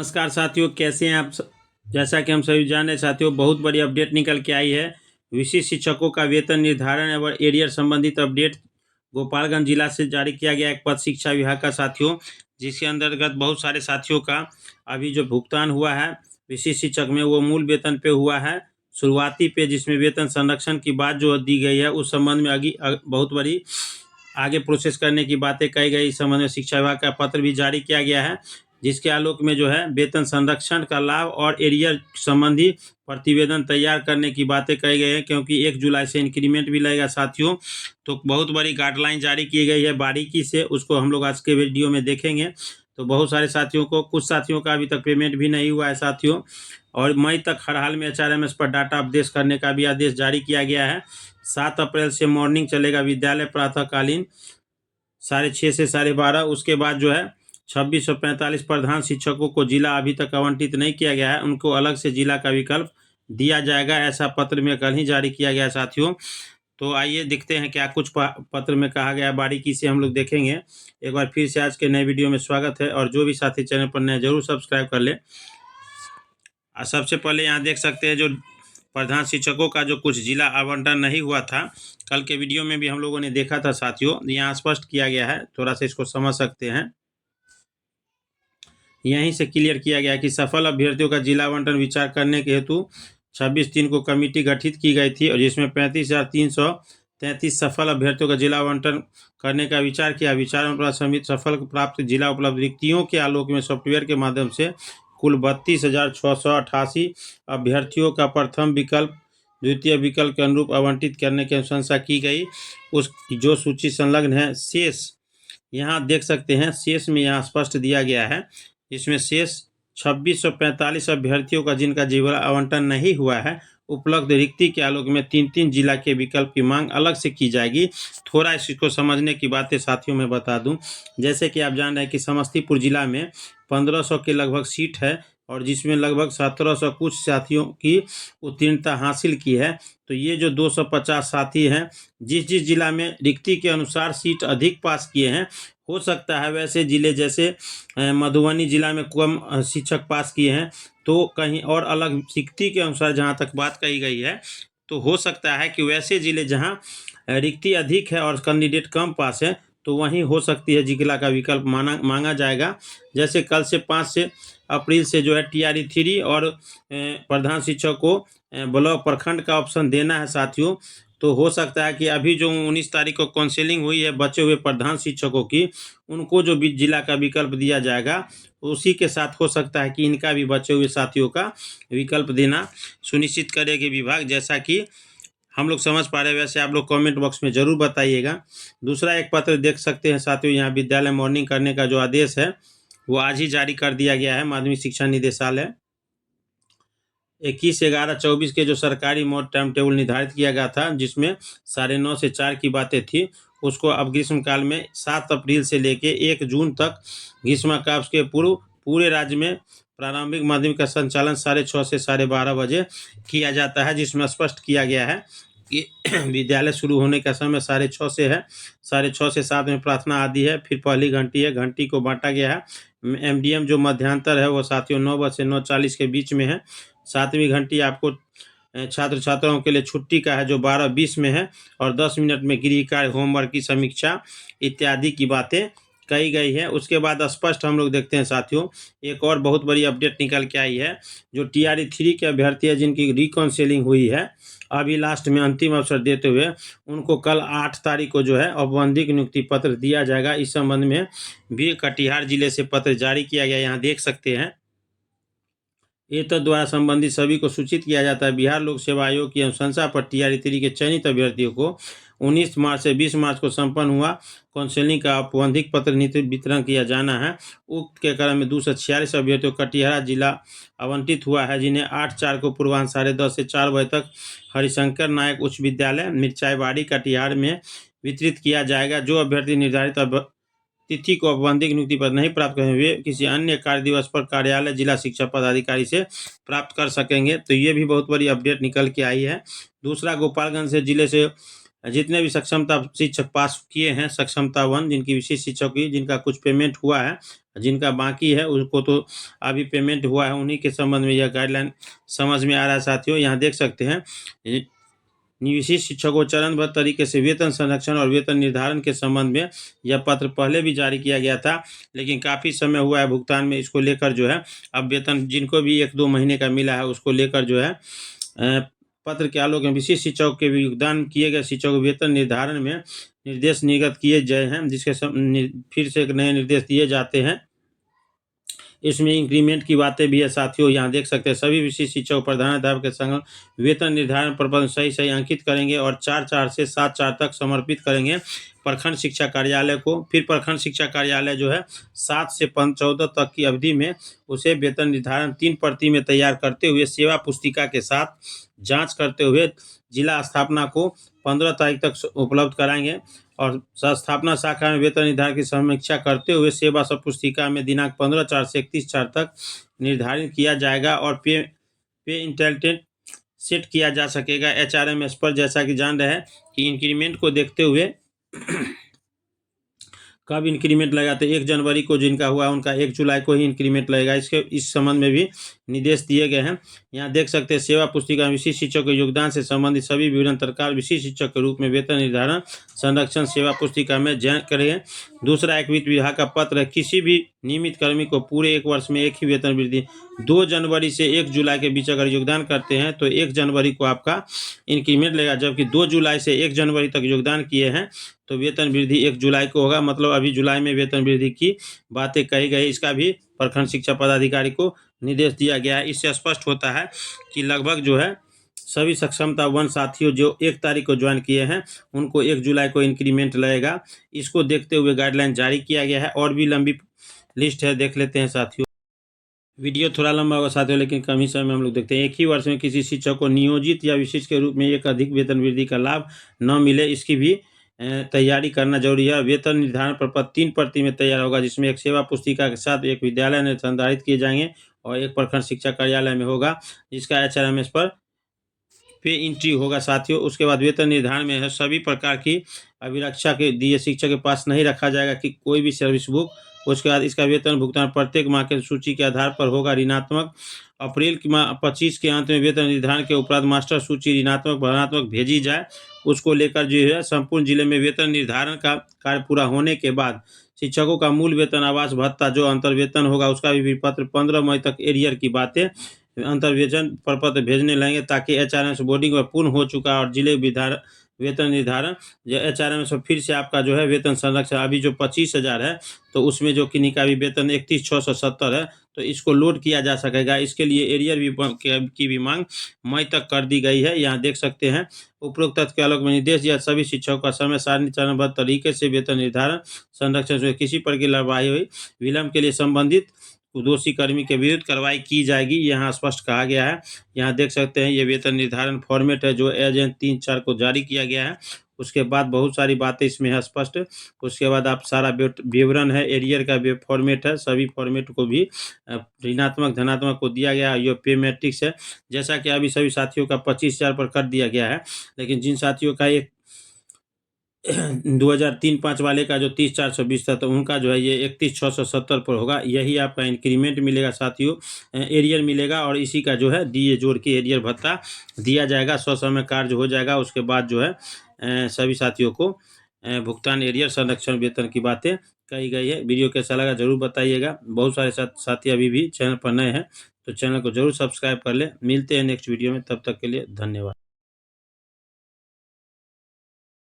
नमस्कार साथियों, कैसे हैं आप जैसा कि हम सभी जाने साथियों, बहुत बड़ी अपडेट निकल के आई है। विशिष्ट शिक्षकों का वेतन निर्धारण एवं एरियर संबंधित अपडेट गोपालगंज जिला से जारी किया गया एक पद शिक्षा विभाग का साथियों, जिसके अंतर्गत बहुत सारे साथियों का अभी जो भुगतान हुआ है विशिष्ट शिक्षक में वो मूल वेतन पे हुआ है शुरुआती पे, जिसमें वेतन संरक्षण की बात जो दी गई है उस संबंध में बहुत बड़ी आगे प्रोसेस करने की बातें कही गई। इस संबंध में शिक्षा विभाग का पत्र भी जारी किया गया है, जिसके आलोक में जो है वेतन संरक्षण का लाभ और एरियर संबंधी प्रतिवेदन तैयार करने की बातें कही गई है, क्योंकि 1 जुलाई से इंक्रीमेंट भी लगेगा साथियों। तो बहुत बड़ी गाइडलाइन जारी की गई है बारीकी से, उसको हम लोग आज के वीडियो में देखेंगे। तो बहुत सारे साथियों को, कुछ साथियों का अभी तक पेमेंट भी नहीं हुआ है साथियों, और मई तक हर हाल में HRMS पर डाटा अपडेट करने का भी आदेश जारी किया गया है। 7 अप्रैल से मॉर्निंग चलेगा विद्यालय प्रातःकालीन 6:30 से 12:30। उसके बाद जो है 2645 प्रधान शिक्षकों को जिला अभी तक आवंटित नहीं किया गया है, उनको अलग से जिला का विकल्प दिया जाएगा, ऐसा पत्र में कल ही जारी किया गया साथियों। तो आइए देखते हैं क्या कुछ पत्र में कहा गया है, बारीकी से हम लोग देखेंगे। एक बार फिर से आज के नए वीडियो में स्वागत है, और जो भी साथी चैनल पर नए जरूर सब्सक्राइब कर ले। सबसे पहले यहाँ देख सकते हैं जो प्रधान शिक्षकों का जो कुछ जिला आवंटन नहीं हुआ था, कल के वीडियो में भी हम लोगों ने देखा था साथियों, यहाँ स्पष्ट किया गया है, थोड़ा सा इसको समझ सकते हैं। यहीं से क्लियर किया गया कि सफल अभ्यर्थियों का जिला आवंटन विचार करने के हेतु 26/3 को कमेटी गठित की गई थी, और जिसमें 35,333 सफल अभ्यर्थियों का जिला आवंटन करने का विचार किया। विचार समिति सफल प्राप्त जिला उपलब्ध रिक्तियों के आलोक में सॉफ्टवेयर के माध्यम से कुल 32,688 अभ्यर्थियों का प्रथम विकल्प द्वितीय विकल्प के अनुरूप आवंटित करने की अनुशंसा की गई। उस जो सूची संलग्न है शेष, यहाँ देख सकते हैं शेष में यहाँ स्पष्ट दिया गया है, इसमें शेष 2645 अभ्यर्थियों का जिनका जिला आवंटन नहीं हुआ है, उपलब्ध रिक्ति के आलोक में 3-3 जिला के विकल्प की मांग अलग से की जाएगी। थोड़ा इसको समझने की बातें साथियों में बता दूं, जैसे कि आप जान रहे हैं कि समस्तीपुर जिला में 1500 के लगभग सीट है, और जिसमें लगभग 1700 कुछ साथियों की उत्तीर्णता हासिल की है। तो ये जो 250 साथी हैं, जिस जिस जिला में रिक्ति के अनुसार सीट अधिक पास किए हैं, हो सकता है वैसे जिले जैसे मधुबनी जिला में कम शिक्षक पास किए हैं, तो कहीं और अलग रिक्ति के अनुसार जहां तक बात कही गई है, तो हो सकता है कि वैसे जिले जहां रिक्ति अधिक है और कैंडिडेट कम पास है, तो वहीं हो सकती है जिला का विकल्प मांगा जाएगा। जैसे कल से 5 अप्रैल से जो है TRE 3 और प्रधान शिक्षक को ब्लॉक प्रखंड का ऑप्शन देना है साथियों। तो हो सकता है कि अभी जो 19 तारीख को काउंसिलिंग हुई है बचे हुए प्रधान शिक्षकों की, उनको जो जिला का विकल्प दिया जाएगा, उसी के साथ हो सकता है कि इनका भी बचे हुए साथियों का विकल्प देना सुनिश्चित करेगी विभाग, जैसा कि हम लोग समझ पा रहे हैं। वैसे आप लोग कमेंट बॉक्स में जरूर बताइएगा। दूसरा एक पत्र देख सकते हैं साथियों, यहाँ विद्यालय मॉर्निंग करने का जो आदेश है वो आज ही जारी कर दिया गया है। माध्यमिक शिक्षा निदेशालय 21/11/24 के जो सरकारी मोड टाइम टेबल निर्धारित किया गया था, जिसमें 9:30 से 4 की बातें थी, उसको अब ग्रीष्म काल में 7 अप्रैल से लेके 1 जून तक ग्रीष्मकाल के पूर्व पूरे राज्य में प्रारंभिक माध्यमिक का संचालन 6:30 से 12:30 बजे किया जाता है, जिसमें स्पष्ट किया गया है कि विद्यालय शुरू होने का समय 6:30 से है। 6:30 से 7 में प्रार्थना आदि है, फिर पहली घंटी है, घंटी को बांटा गया है। MDM जो मध्यांतर है वो साथियों 9 बजे से 9:40 के बीच में है। 7वीं घंटी आपको छात्र छात्राओं के लिए छुट्टी का है जो 12:20 में है, और 10 मिनट में गृह कार्य, होमवर्क की समीक्षा इत्यादि की बातें कही गई है। उसके बाद स्पष्ट हम लोग देखते हैं साथियों, एक और बहुत बड़ी अपडेट निकल के आई है। जो TRE 3 के अभ्यर्थी है जिनकी रिकाउंसिलिंग हुई है, अभी लास्ट में अंतिम अवसर देते हुए उनको कल 8 तारीख को जो है औपबंधिक नियुक्ति पत्र दिया जाएगा। इस संबंध में भी कटिहार जिले से पत्र जारी किया गया, यहाँ देख सकते हैं। एतद द्वारा संबंधित सभी को सूचित किया जाता है। बिहार लोक सेवा आयोग की अनुशंसा पर TRE 3 के चयनित अभ्यर्थियों को 19 मार्च से 20 मार्च को संपन्न हुआ काउंसिलिंग का औपबंधिक पत्र वितरण किया जाना है। उक्त के क्रम में 246 अभ्यर्थियों को कटिहार जिला आवंटित हुआ है, जिन्हें 8/4 को पूर्वाह्न 10:30 से 4 बजे तक हरिशंकर नायक उच्च विद्यालय मिर्चाईबाड़ी कटिहार में वितरित किया जाएगा। जो अभ्यर्थी निर्धारित तिथि को औपबंधिक नियुक्ति पत्र नहीं प्राप्त करेंगे, वे किसी अन्य कार्य दिवस पर कार्यालय जिला शिक्षा पदाधिकारी से प्राप्त कर सकेंगे। तो ये भी बहुत बड़ी अपडेट निकल के आई है। दूसरा, गोपालगंज से जिले से जितने भी सक्षमता शिक्षक पास किए हैं सक्षमता 1 जिनकी विशेष शिक्षक की जिनका कुछ पेमेंट हुआ है, जिनका बाकी है उनको तो अभी पेमेंट हुआ है, उन्हीं के संबंध में यह गाइडलाइन समझ में आ रहा है साथियों। यहाँ देख सकते हैं विशिष्ट शिक्षकों चरणबद्ध तरीके से वेतन संरक्षण और वेतन निर्धारण के संबंध में यह पत्र पहले भी जारी किया गया था, लेकिन काफ़ी समय हुआ है भुगतान में। इसको लेकर जो है अब वेतन जिनको भी 1-2 महीने का मिला है उसको लेकर जो है पत्र के आलोक में विशिष्ट शिक्षकों के योगदान किए गए शिक्षकों वेतन निर्धारण में निर्देश निर्गत किए गए हैं, जिसके फिर से एक नए निर्देश दिए जाते हैं। इसमें इंक्रीमेंट की बातें भी है साथियों। यहाँ देख सकते हैं सभी विशिष्ट शिक्षक प्रधानाध्यापक के संग वेतन निर्धारण प्रपत्र सही अंकित करेंगे और 4/4 से 7/4 तक समर्पित करेंगे प्रखंड शिक्षा कार्यालय को। फिर प्रखंड शिक्षा कार्यालय जो है 7 से 14 तक की अवधि में उसे वेतन निर्धारण 3 प्रति में तैयार करते हुए सेवा पुस्तिका के साथ जांच करते हुए जिला स्थापना को 15 तारीख तक उपलब्ध कराएंगे और स्थापना शाखा में वेतन निर्धारण की समीक्षा करते हुए सेवा पुस्तिका में दिनांक 15/4 से 31/4 तक निर्धारित किया जाएगा और पे इंटेलिजेंट सेट किया जा सकेगा HRMS पर। जैसा कि जान रहे हैं कि इंक्रीमेंट को देखते हुए कब इंक्रीमेंट लगेगा, तो 1 जनवरी को जिनका हुआ उनका 1 जुलाई को ही इंक्रीमेंट लगेगा। इस संबंध में भी निर्देश दिए गए हैं। यहाँ देख सकते हैं सेवा पुस्तिका में विशिष्ट शिक्षक के योगदान से संबंधित सभी विवरण तत्काल विशिष्ट शिक्षक के रूप में वेतन निर्धारण संरक्षण सेवा पुस्तिका में जमा करें। दूसरा, एक वित्त विभाग का पत्र है, किसी भी नियमित कर्मी को पूरे 1 वर्ष में एक ही वेतन वृद्धि 2 जनवरी से 1 जुलाई के बीच अगर योगदान करते हैं तो 1 जनवरी को आपका इंक्रीमेंट लगेगा, जबकि 2 जुलाई से 1 जनवरी तक योगदान किए हैं तो वेतन वृद्धि 1 जुलाई को होगा। मतलब अभी जुलाई में वेतन वृद्धि की बातें कही गई। इसका भी प्रखंड शिक्षा पदाधिकारी को निर्देश दिया गया है। इससे स्पष्ट होता है कि लगभग जो है सभी सक्षमता 1 साथियों जो 1 तारीख को ज्वाइन किए हैं उनको 1 जुलाई को इंक्रीमेंट लगेगा। इसको देखते हुए गाइडलाइन जारी किया गया है। और भी लंबी लिस्ट है, देख लेते हैं साथियों। वीडियो थोड़ा लंबा होगा साथियों, लेकिन कम ही समय में हम लोग देखते हैं। एक ही वर्ष में किसी शिक्षक को नियोजित या विशिष्ट के रूप में एक अधिक वेतन वृद्धि का लाभ न मिले, इसकी भी तैयारी करना जरूरी है। वेतन निर्धारण प्रपत्र 3 प्रति में तैयार होगा, जिसमें एक सेवा पुस्तिका के साथ एक विद्यालय में संधारित किए जाएंगे और एक प्रखंड शिक्षा कार्यालय में होगा, जिसका HRMS पर पे एंट्री होगा साथियों। उसके बाद वेतन निर्धारण में है सभी प्रकार की अभिरक्षा के दिए शिक्षक के पास नहीं रखा जाएगा कि कोई भी सर्विस बुक। उसके बाद इसका वेतन भुगतान प्रत्येक माह के सूची के आधार पर होगा ऋणात्मक। अप्रैल के माह 25 के अंत में वेतन निर्धारण के उपरांत मास्टर सूची ऋणात्मक धनात्मक भेजी जाए। उसको लेकर जो है संपूर्ण जिले में वेतन निर्धारण का कार्य पूरा होने के बाद शिक्षकों का मूल वेतन आवास भत्ता जो अंतर्वेतन होगा उसका भी पत्र 15 मई तक एरियर की बातें अंतर्वेतन प्रपत्र भेजने लगेंगे, ताकि HRMS बोर्डिंग पूर्ण हो चुका और जिले वेतन निर्धारण जो HRMS में फिर से आपका जो है वेतन संरक्षण अभी जो 25,000 है तो उसमें जो किन्हीं का भी वेतन 31,670 है तो इसको लोड किया जा सकेगा। इसके लिए एरियर की भी मांग मई तक कर दी गई है। यहाँ देख सकते हैं उपरोक्त तथ्य के आलोक में निर्देश दिया सभी शिक्षकों का समय सारणी चरणबद्ध तरीके से वेतन निर्धारण संरक्षण से किसी प्रकार की लापरवाही हुई विलम्ब के लिए संबंधित दोषी कर्मी के विरुद्ध कार्रवाई की जाएगी, यहाँ स्पष्ट कहा गया है। यहाँ देख सकते हैं ये वेतन निर्धारण फॉर्मेट है जो एजेंट 3/4 को जारी किया गया है। उसके बाद बहुत सारी बातें इसमें है स्पष्ट। उसके बाद आप सारा विवरण है, एरियर का फॉर्मेट है, सभी फॉर्मेट को भी ऋणात्मक धनात्मक को दिया गया है। ये पे मैट्रिक्स है, जैसा कि अभी सभी साथियों का 25,000 पर कर दिया गया है, लेकिन जिन साथियों का एक 2003-5 वाले का जो 30,420 था तो उनका जो है ये 31,670 पर होगा। यही आपका इंक्रीमेंट मिलेगा साथियों, एरियर मिलेगा और इसी का जो है DA जोड़ के एरियर भत्ता दिया जाएगा। 100 समय कार्य हो जाएगा। उसके बाद जो है सभी साथियों को भुगतान एरियर संरक्षण वेतन की बातें कही गई है। वीडियो कैसा लगा जरूर बताइएगा। बहुत सारे साथी अभी भी चैनल पर नए हैं तो चैनल को जरूर सब्सक्राइब कर ले। मिलते हैं नेक्स्ट वीडियो में, तब तक के लिए धन्यवाद।